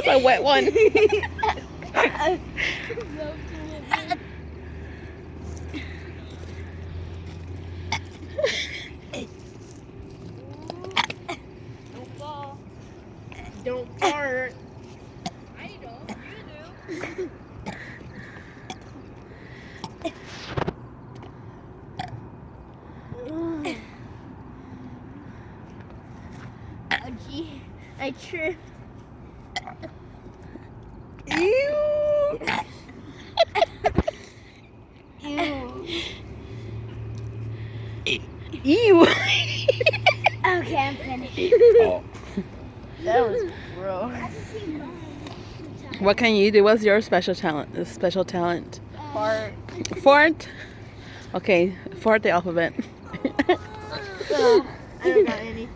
was a wet one. Don't fall. Don't fart. I don't. You do. Oh, gee. I tripped. Ew. Ew. Ew. Okay, I'm finished. That was gross. What can you do? What's your special talent? Special talent? Fart. Fart. Okay, fart the alphabet. I don't got anything.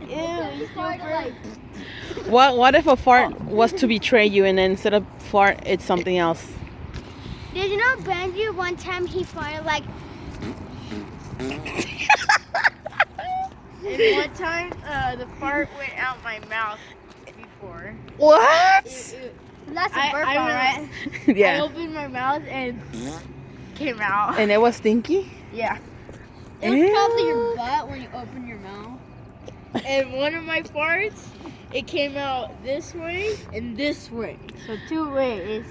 Ew, you so gross. What if a fart was to betray you and then instead of fart it's something else? Did you know Benji one time he farted like And one time, the fart went out my mouth before. What? that's a I- burp, I alright? I Yeah. opened my mouth and came out. And it was stinky? Yeah. It was probably your butt when you open your mouth. And one of my farts, it came out this way and this way. So 2 ways.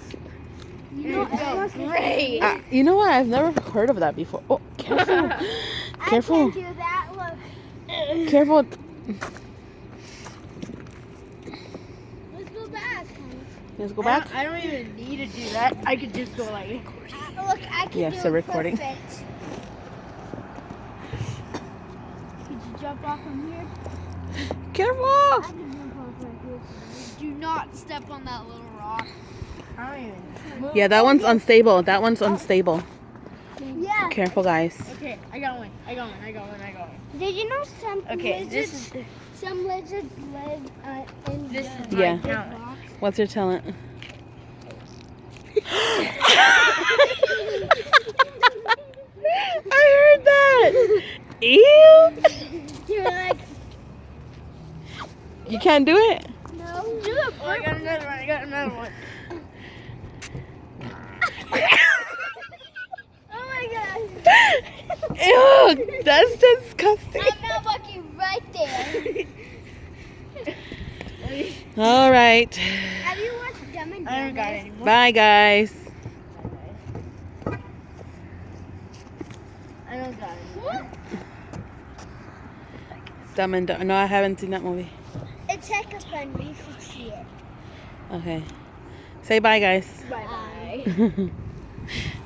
You know, It felt great. You know what? I've never heard of that before. Oh, careful. Careful. I can do that. Look, Careful. let's go back. Let's go back. I don't even need to do that. I could just go like. Look, I can Yes, do they're it recording. perfect. Could you jump off from here? Careful. I can jump off right here. Do not step on that little rock. I don't even move. Yeah, that one's unstable. That one's unstable. Yeah. Careful, guys. Okay, I got one. I got one. Did you know some Okay, lizards? Some lizards live in This the is my Yeah. talent. rocks. What's your talent? I heard that. Ew. You're like, You can't do it? no. Do Oh, I got another one. Oh my god. Ew, that's disgusting. I'm not fucking right there. All right. Have you watched Dumb and Dumber? I don't got any more. Bye, guys. I don't got any more. Dumb and Dumber. No, I haven't seen that movie. It's like a fun. You should see it. Okay. Say bye, guys. Bye.